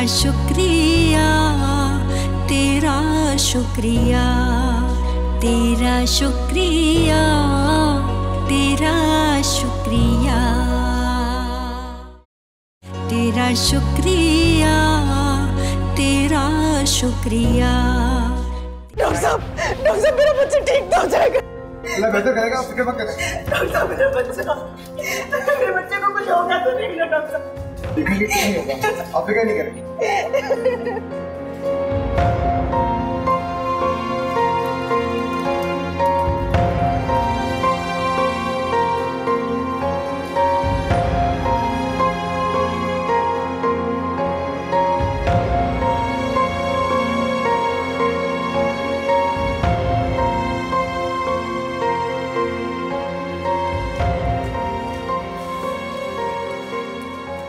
शुक्रिया, तेरा शुक्रिया, तेरा शुक्रिया, तेरा शुक्रिया, तेरा शुक्रिया, तेरा शुक्रिया। डॉक्टर साहब मेरा बच्चा ठीक तो हो जाएगा। अल्लाह बेहतर करेगा, फिक्र मत करें। डॉक्टर साहब मेरे बच्चे को कुछ होगा तो नहीं ना डॉक्टर साहब? नहीं होगा, आप फिक्र नहीं करें।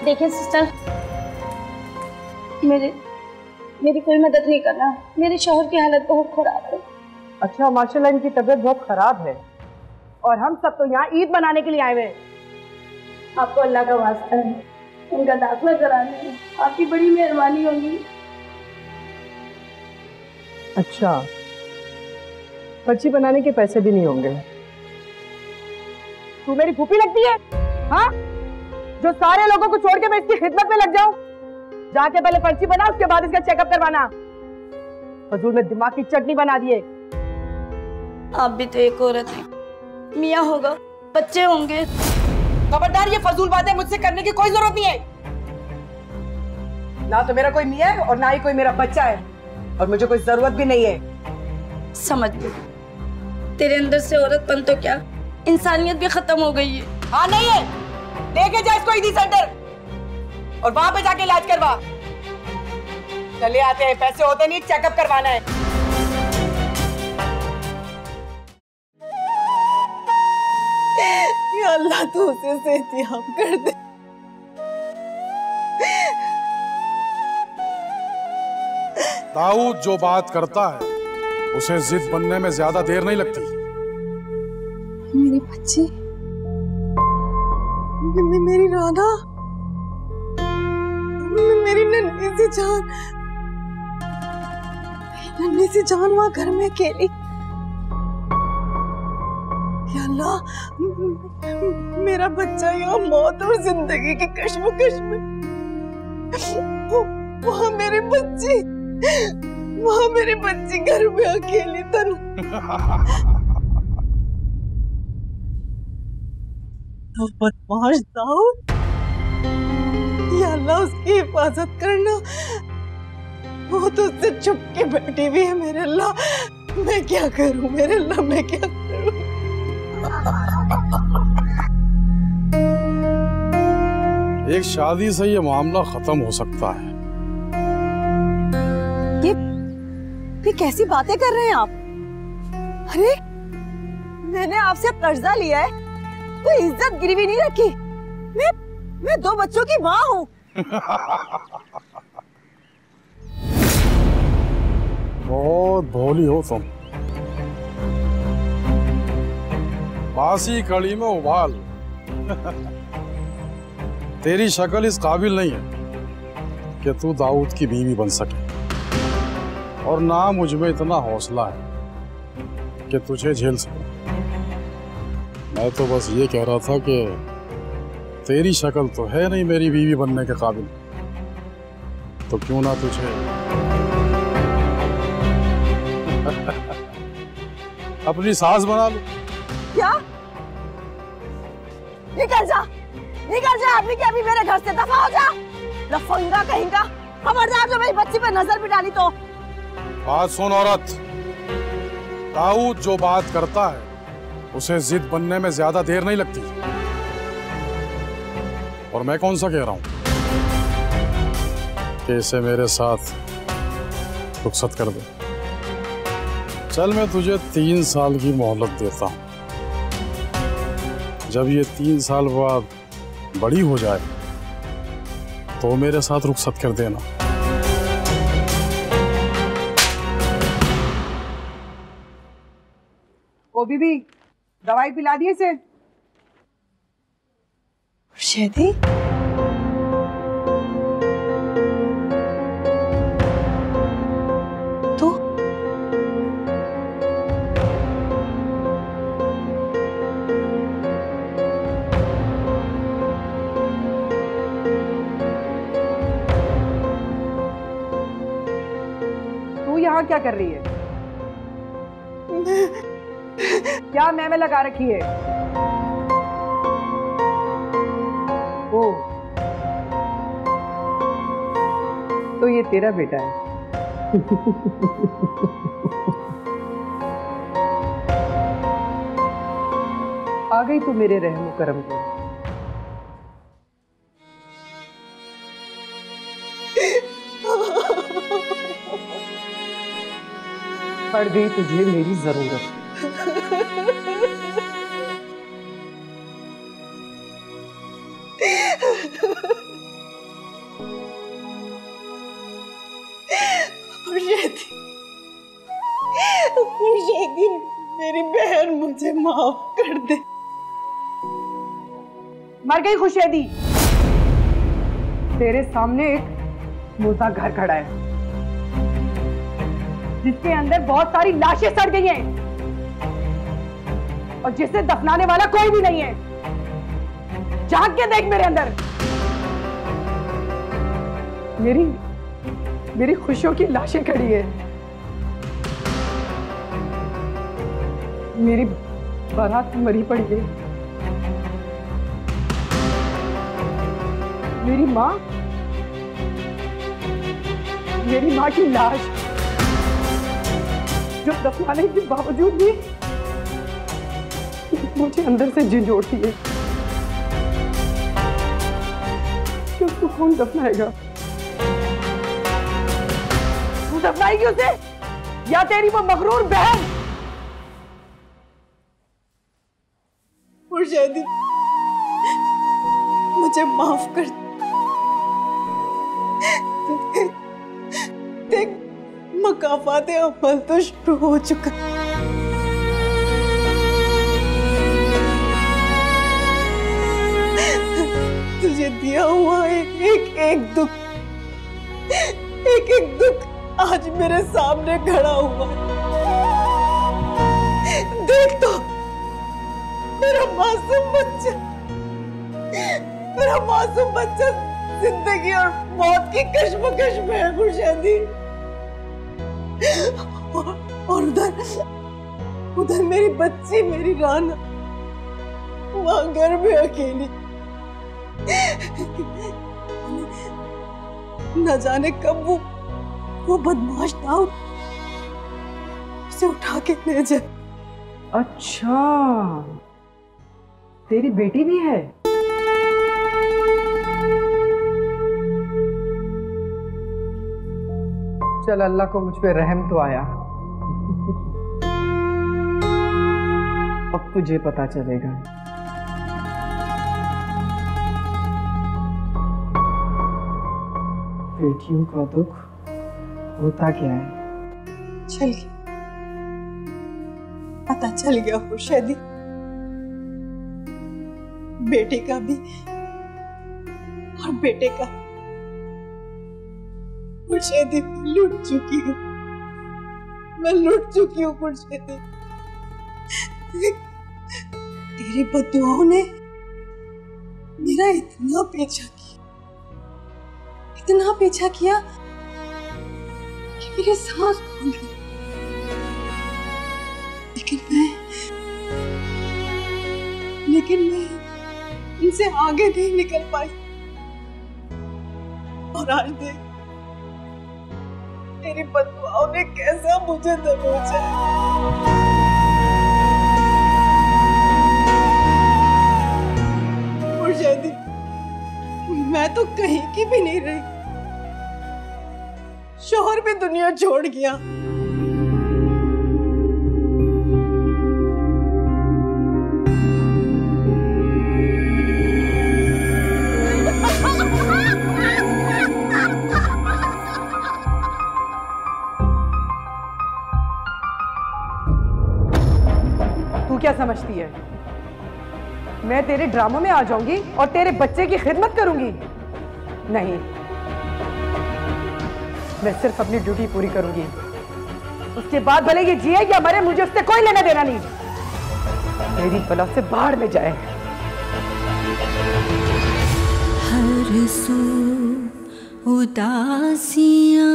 देखिए सिस्टर, मेरी कोई मदद नहीं करना। मेरे शौहर की हालत बहुत खराब है। अच्छा, माशाल्लाह इनकी तबीयत बहुत खराब है और हम सब तो यहाँ ईद मनाने के लिए आए हुए हैं। आपको अल्लाह का वास्ता है, उनका दाखिला कराने में आपकी बड़ी मेहरबानी होगी। अच्छा, पर्ची बनाने के पैसे भी नहीं होंगे? तू मेरी फूफी लगती है? हाँ, जो सारे लोगों को छोड़ के मैं इसकी खिदमत में लग जाऊं? जाके पहले पर्ची बना, उसके बाद इसका चेकअप करवाना। फजूल में दिमाग की चटनी बना दिए। आप भी तो एक औरत है, मियाँ होगा, बच्चे होंगे। खबरदार, ये फजूल बातें मुझसे करने की कोई जरूरत नहीं है। ना तो मेरा कोई मियाँ है और ना ही कोई मेरा बच्चा है, और मुझे कोई जरूरत भी नहीं है। समझ गई, तेरे अंदर से औरतपन तो क्या, इंसानियत भी खत्म हो गई है। हाँ, नहीं है। लेके जा इसको ईदी सेंटर और वहां पे जाके इलाज करवा। चले आते हैं, पैसे होते नहीं, चेकअप करवाना है। या अल्लाह तू उसे सेहतियाब कर दे। दाऊद जो बात करता है उसे जिद बनने में ज्यादा देर नहीं लगती। मेरी बच्ची, मेरी राधा, मेरी नन्ही सी जान वहाँ घर में अकेली। या अल्लाह, मेरा बच्चा यहाँ मौत और जिंदगी की कश्मकश में, वहाँ मेरी बच्ची घर में अकेली बदमाश दाऊद, या अल्लाह उसकी हिफाजत करना। वो तो उससे छुप के बैठी हुई है। मेरे अल्लाह, मैं क्या करूं? मेरे अल्लाह, मैं क्या करूं? एक शादी से ये मामला खत्म हो सकता है। ये कैसी बातें कर रहे हैं आप? अरे, मैंने आपसे कर्जा लिया है, कोई इज्जत गिरवी नहीं रखी। मैं 2 बच्चों की माँ हूँ। बहुत भोली हो तुम। बासी कड़ी में उबाल। तेरी शक्ल इस काबिल नहीं है कि तू दाऊद की बीवी बन सके, और ना मुझ में इतना हौसला है कि तुझे झेल सकूं। मैं तो बस ये कह रहा था कि तेरी शक्ल तो है नहीं मेरी बीवी बनने के काबिल, तो क्यों ना तुझे अपनी सास बना लो। क्या? निकल जा अभी के अभी मेरे घर से दफा हो जा। लफंगा कहेगा। खबरदार जो मेरी बच्ची पे नजर भी डाली तो। बात सुन औरत, दाऊद जो बात करता है उसे जिद बनने में ज्यादा देर नहीं लगती। और मैं कौन सा कह रहा हूं कि इसे मेरे साथ रुखसत कर दे। चल, मैं तुझे 3 साल की मोहलत देता हूं। जब ये 3 साल बाद बड़ी हो जाए तो मेरे साथ रुखसत कर देना। ओ बीबी, दवाई पिला दिए इसे। शेदी, यहाँ क्या कर रही है? क्या मैं लगा रखी है? ओ, तो ये तेरा बेटा है। आ गई तू मेरे रहम करम को। पड़ गई तुझे मेरी जरूरत। मुर्शेदी, मेरी बहन मुझे माफ कर दे। मर गई खुशेदी। तेरे सामने एक मुर्दा घर खड़ा है जिसके अंदर बहुत सारी लाशें सड़ गई हैं और जिसे दफनाने वाला कोई भी नहीं है। झांक के देख मेरे अंदर। मेरी खुशियों की लाशें खड़ी है। मेरी बारात मरी पड़ी है। मेरी माँ की लाश जो दफनाने के बावजूद भी मुझे अंदर से झंझोड़ती है कि उसको कौन दफनाएगा? तू दफनाएगी उसे या तेरी वो मगरूर बहन? मुर्शेदी, मुझे माफ कर। देख, मकाफाते अमल तो शुरू हो चुका। तुझे दिया हुआ एक दुख आज मेरे सामने खड़ा हुआ। देख तो, मेरा मासूम बच्चा जिंदगी और मौत की कश्मकश में है खुर्शीदी। और उधर मेरी बच्ची, मेरी राना वहां घर में अकेली। न जाने कब वो बदमाश दाऊद उसे उठा के ले जाए। अच्छा, तेरी बेटी भी है? चल, अल्लाह को मुझ पे रहम तो आया। अब तुझे पता चलेगा। बेटियों का दुख होता क्या है। पता चल गया खुर्शीदी। बेटे का भी और बेटे का। खुर्शीदी, मैं लुट चुकी हूँ खुर्शीदी। तेरी बदुआओं ने मेरा इतना पीछा किया कि मेरी सांस फूल गई। लेकिन मैं इनसे आगे नहीं निकल पाई। और आज देख, तेरी बदुआओं ने कैसा मुझे दबोचा। खुर्शीदी, मैं तो कहीं की भी नहीं रही। शौहर भी दुनिया छोड़ गया। तू क्या समझती है मैं तेरे ड्रामों में आ जाऊंगी और तेरे बच्चे की खिदमत करूंगी? नहीं, मैं सिर्फ अपनी ड्यूटी पूरी करूंगी। उसके बाद भले ये जिए या मरे, मुझे उससे कोई लेना देना नहीं। मेरी बला से बाहर में जाए। हर सू उदासियां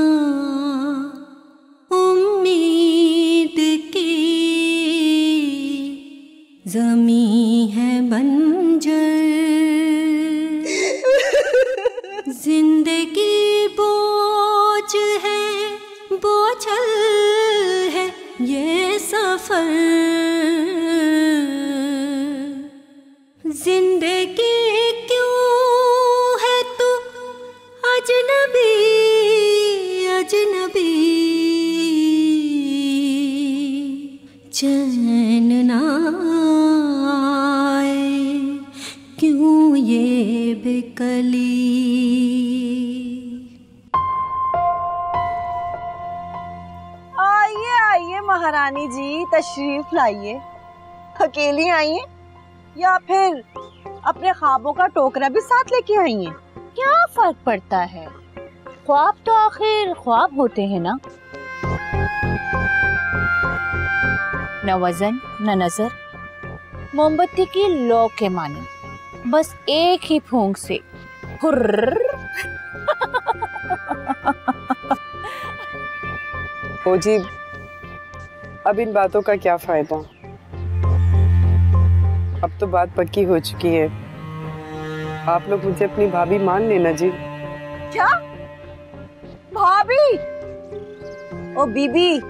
जमी है बंजर, जिंदगी बोझ है, बोझल है ये सफर, जिंदगी क्यों है तू अजनबी अजनबी, चैन ना आए क्यों ये बेकली। आइए आइए महारानी जी, तशरीफ लाइए। अकेली आई हैं या फिर अपने ख्वाबों का टोकरा भी साथ लेके आई हैं? क्या फर्क पड़ता है, ख्वाब तो आखिर ख्वाब होते हैं ना। न वजन न नजर, मोमबत्ती की लौ के माने, बस एक ही फूंक से हुर्र। ओ जी, अब इन बातों का क्या फायदा, अब तो बात पक्की हो चुकी है। आप लोग मुझे अपनी भाभी मान लेना जी। क्या भाभी? ओ बीबी,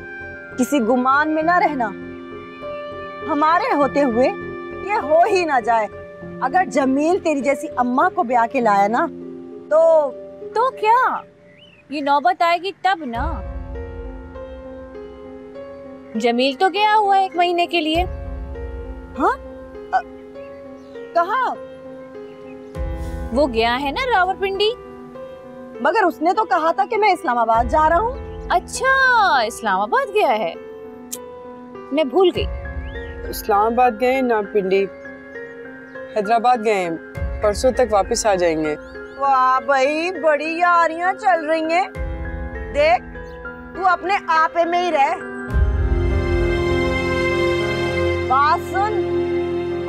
किसी गुमान में ना रहना, हमारे होते हुए ये हो ही ना जाए। अगर जमील तेरी जैसी अम्मा को ब्याह के लाया ना तो क्या ये नौबत आएगी तब ना। जमील तो गया हुआ 1 महीने के लिए। हाँ? कहाँ? वो गया है ना रावलपिंडी। मगर उसने तो कहा था कि मैं इस्लामाबाद जा रहा हूँ। अच्छा, इस्लामाबाद गया है, मैं भूल गई। इस्लामाबाद गए ना पिंडी, हैदराबाद गए, परसों तक वापस आ जाएंगे। वाह भाई, बड़ी यारियां चल रही हैं। देख, तू अपने आपे में ही रह। बात सुन,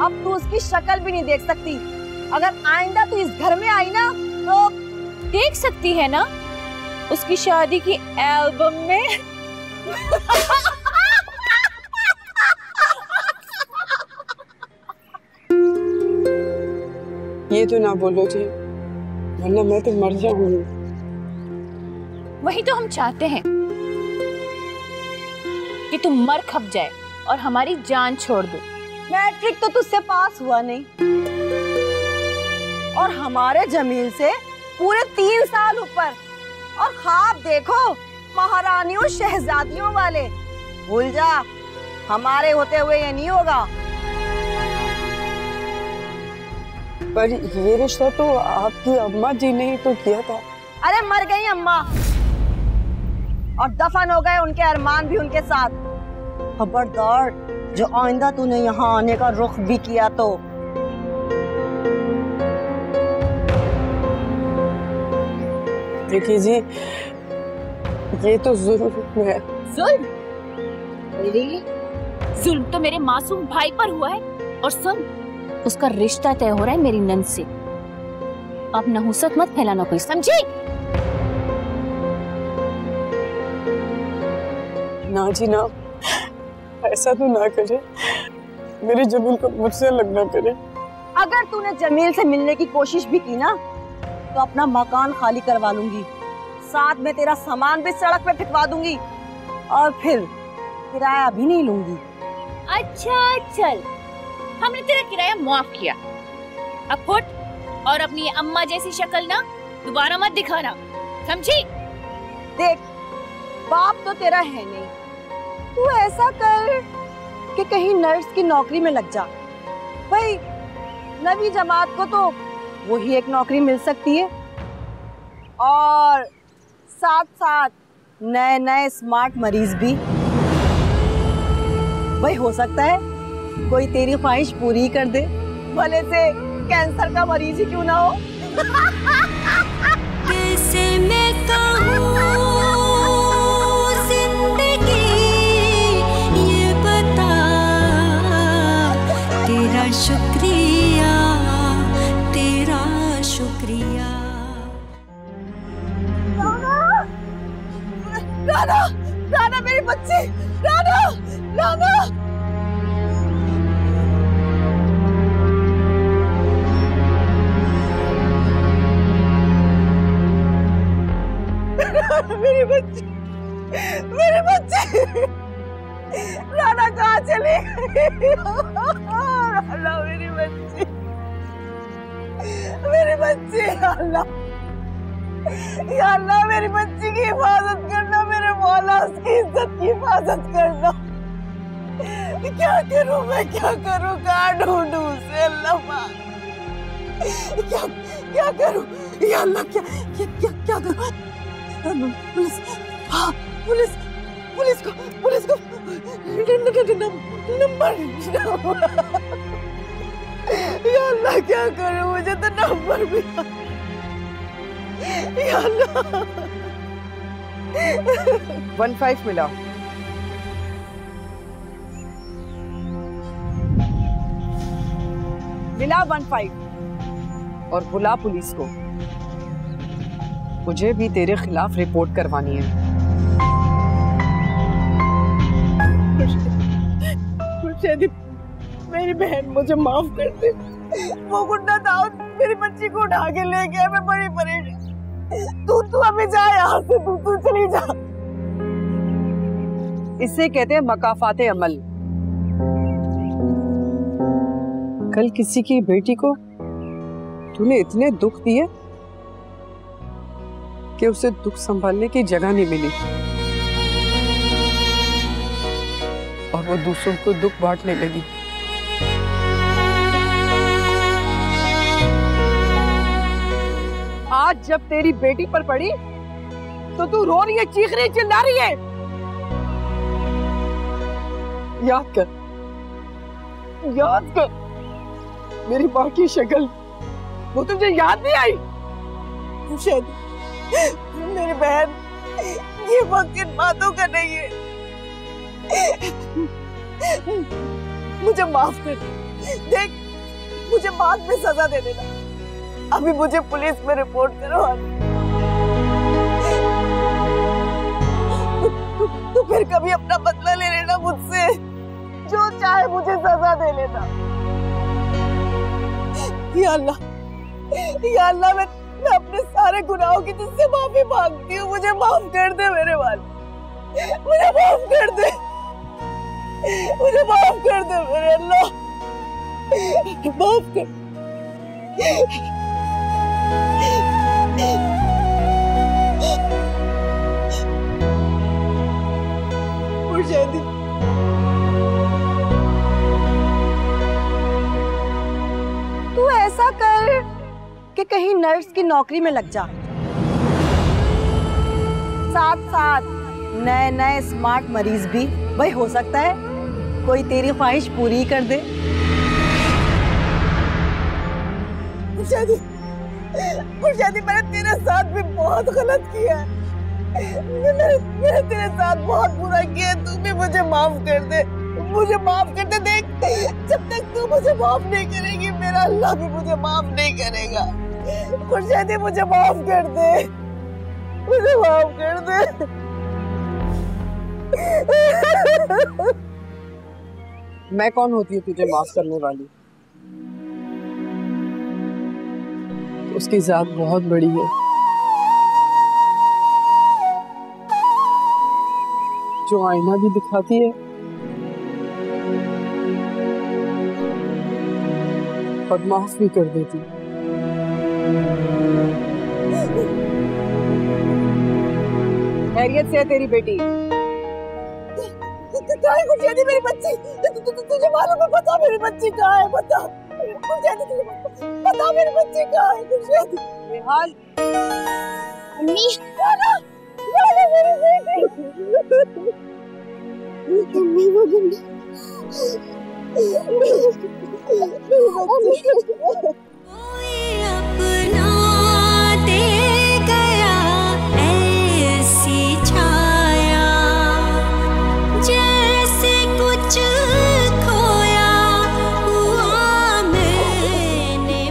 अब तू उसकी शक्ल भी नहीं देख सकती। अगर आइंदा तू इस घर में आई ना तो देख सकती है ना उसकी शादी की एल्बम में। ये तो ना बोलो जी, वरना मैं तो मर जाऊंगी। वही तो हम चाहते हैं कि तुम मर खप जाए और हमारी जान छोड़ दो। मैट्रिक तो तुझसे पास हुआ नहीं, और हमारे जमील से पूरे 3 साल ऊपर, और ख्वाब देखो महारानियों शहजादियों वाले। भूल जा, हमारे होते हुए ये नहीं होगा। पर ये रिश्ता तो आपकी अम्मा जी ने ही तो किया था। अरे मर गई अम्मा, और दफन हो गए उनके अरमान भी उनके साथ। खबरदार, जो आइंदा तूने यहाँ आने का रुख भी किया तो। देखिए जी, ये तो जुल्म है। जुल्म? जुल्म तो मेरे मासूम भाई पर हुआ है। और सुन, उसका रिश्ता तय हो रहा है मेरी नंद से। अब नहुसत मत फैलाना कोई, समझी? ना जी ना, ऐसा तो ना करे, मेरे जमील को मुझसे अलग ना करे। अगर तूने जमील से मिलने की कोशिश भी की ना तो अपना मकान खाली करवा लूंगी, साथ में तेरा सामान भी सड़क पे फेंकवा दूंगी, और फिर किराया भी नहीं लूंगी। अच्छा चल, हमने तेरा किराया माफ किया। अब फुट और अपनी अम्मा जैसी शक्ल ना दोबारा मत दिखाना, समझी? देख, बाप तो तेरा है नहीं, तू ऐसा कर कि कहीं नर्स की नौकरी में लग जा। भाई, नवी जमात को तो वही एक नौकरी मिल सकती है, और साथ साथ नए नए स्मार्ट मरीज भी। भाई, हो सकता है कोई तेरी ख्वाहिश पूरी कर दे, भले से कैंसर का मरीज ही क्यों ना हो। कैसे मैं कहूँ जिंदगी ये बता, तेरा शुक्रिया तेरा शुक्रिया। राना, राना मेरी बच्ची, राना, राना। मेरी बच्ची, मेरी बच्ची, राना कहाँ चली गई? राना मेरी बच्ची, मेरी बच्ची, या अल्लाह मेरी बच्ची की हिफाजत करना, मेरे मौला उसकी इज्जत की हिफाजत करना। क्या करूं मैं, क्या करूं, कहाँ ढूंढूं उसे? अल्लाह पाक, क्या करूं? या अल्लाह क्या करूं? पुलिस, हाँ पुलिस को नंबर, या अल्लाह क्या करूं? मुझे तो नंबर भी, या अल्लाह। 15 मिला। मिला 15 और बुला पुलिस को। मुझे भी तेरे खिलाफ रिपोर्ट करवानी है। मेरी बहन मुझे माफ कर दे। वो गुंडा दाऊद मेरी बच्ची को उठा के ले गया, मैं बड़ी परेशान। तू अभी जा यहाँ से, तू चली जा। इसे कहते हैं मकाफाते अमल। कल किसी की बेटी को तूने इतने दुख दिए कि उसे दुख संभालने की जगह नहीं मिली और वो दूसरों को दुख बांटने लगी। आज जब तेरी बेटी पर पड़ी तो तू रो रही है, चीख रही है, चिल्ला रही है। याद कर मेरी माँ की शक्ल, वो तुझे याद नहीं आई? शायद मेरी बहन, ये वक्त इन बातों का नहीं है। मुझे माफ कर, देख मुझे बाद में सजा दे देना, अभी मुझे पुलिस में रिपोर्ट करवानी। तू फिर कभी अपना बदला ले लेना मुझसे, जो चाहे मुझे सजा दे लेना। या अल्लाह, मैं अपने सारे गुनाहों की तुझसे माफी मांगती हूँ। मुझे माफ कर दे मेरे वाले, मुझे माफ कर दे, मुझे माफ कर दे मेरे अल्लाह, माफ कर। मुर्शिदी, तू ऐसा कर कि कहीं नर्स की नौकरी में लग जा, साथ साथ नए स्मार्ट मरीज भी, भाई हो सकता है कोई तेरी ख्वाहिश पूरी कर दे। मुर्शिदी, मैंने तेरे साथ भी बहुत गलत किया है, मैंने तेरे साथ बहुत बुरा किया है, तू भी मुझे माफ कर दे, मुझे माफ कर दे। देख, जब तक तू मुझे माफ नहीं करेगी, मेरा अल्लाह भी मुझे माफ नहीं करेगा। मुर्शिदी, मुझे माफ कर दे, मुझे माफ कर दे। मैं कौन होती हूँ तुझे माफ करने वाली? उसकी जात बहुत बड़ी है, जो आईना भी दिखाती है और माफ भी कर देती। खैरियत से है तेरी बेटी? कहाँ है मुर्शिदी मेरी बच्ची? तुझे मालूम है? बता मेरी बच्ची कहाँ है, बता मुर्शिदी, बता मेरी बच्ची कहाँ है मुर्शिदी। निहाल, अम्मी, मेरी बेटी, अम्मी वो गुंडा, कोई अपना दे गया ऐसी छाया, जैसे कुछ खोया हुआ मैंने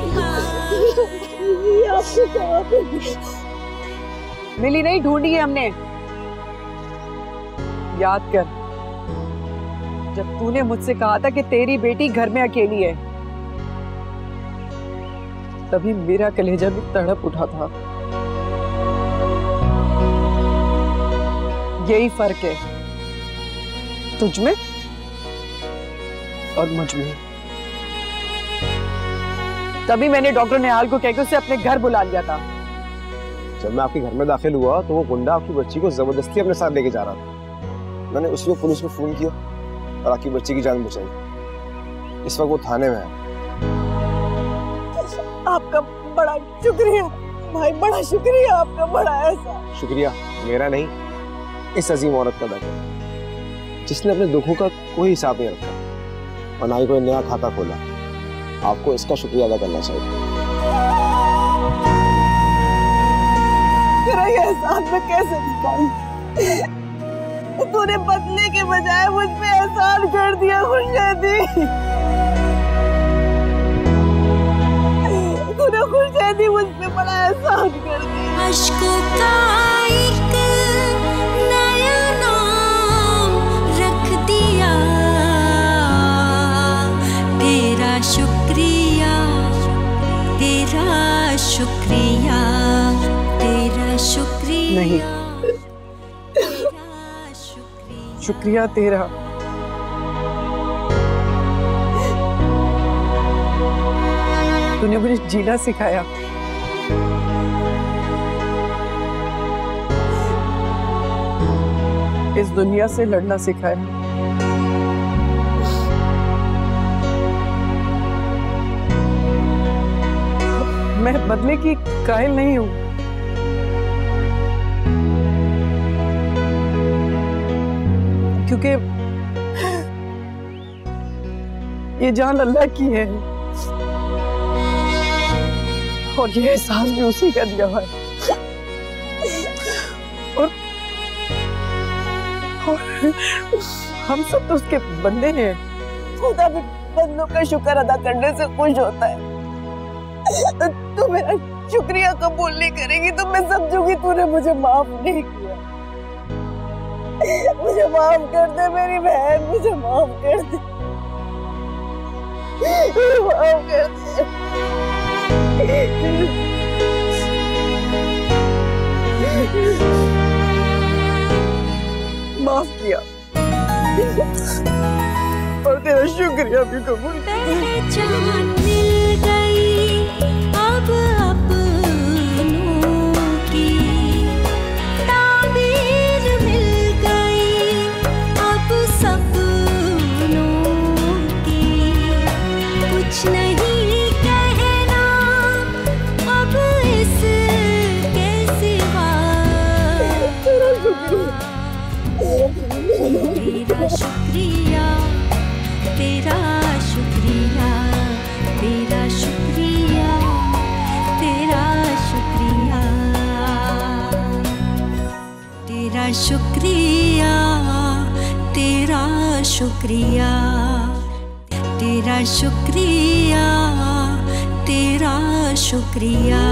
मिली नहीं, ढूंढी है हमने। याद कर, जब तूने मुझसे कहा था कि तेरी बेटी घर में अकेली है, तभी मेरा कलेजा भी तड़प उठा था। यही फर्क है तुझ में और मुझ में। तभी मैंने डॉक्टर निहाल को कहकर उसे अपने घर बुला लिया था। जब मैं आपके घर में दाखिल हुआ तो वो गुंडा आपकी बच्ची को जबरदस्ती अपने साथ लेके जा रहा था। मैंने उसी वक्त पुलिस को फोन किया और आपकी बच्ची की जान बचाई। इस वक्त वो थाने में है। आपका बड़ा शुक्रिया भाई, बड़ा शुक्रिया आपका, बड़ा ऐसा। शुक्रिया मेरा नहीं, इस अजीम औरत का था जिसने अपने दुखों का कोई हिसाब नहीं रखा और ना ही कोई नया खाता खोला। आपको इसका शुक्रिया अदा करना चाहिए। तेरा ये एहसान मैं कैसे दिखाऊं? तूने बदले के बजाय मुझ पे एहसान कर दिया खुर्शीदी। तूने खुर्शीदी मुझ पे बड़ा एहसान कर दिया। अश्कों का एक नया नाम रख दिया, तेरा शुक्रिया, तेरा शुक्रिया, तेरा शुक्रिया। नहीं, शुक्रिया तेरा। तूने मुझे जीना सिखाया। इस दुनिया से लड़ना सिखाया। मैं बदले की कायल नहीं हूं। क्योंकि ये जान अल्लाह की है और ये एहसास भी उसी का दिया हुआ है। और हम सब तो उसके बंदे हैं। खुदा भी बंदों का शुक्र अदा करने से खुश होता है। तू मेरा शुक्रिया कबूल नहीं करेगी तो मैं समझूंगी तूने मुझे माफ नहीं किया। मुझे माफ कर दे मेरी बहन, मुझे माफ कर दे, माफ कर दे। माफ किया और तेरा शुक्रिया भी कबूल। पहचान मिल गई अब अपनों की, ताबीर मिल गई अब सपनों की। कुछ नहीं कहना अब इसके सिवा, तेरा शुक्रिया, तेरा शुक्रिया, तेरा शुक्रिया, तेरा शुक्रिया, तेरा शुक्रिया, तेरा शुक्रिया, तेरा शुक्रिया, तेरा शुक्रिया।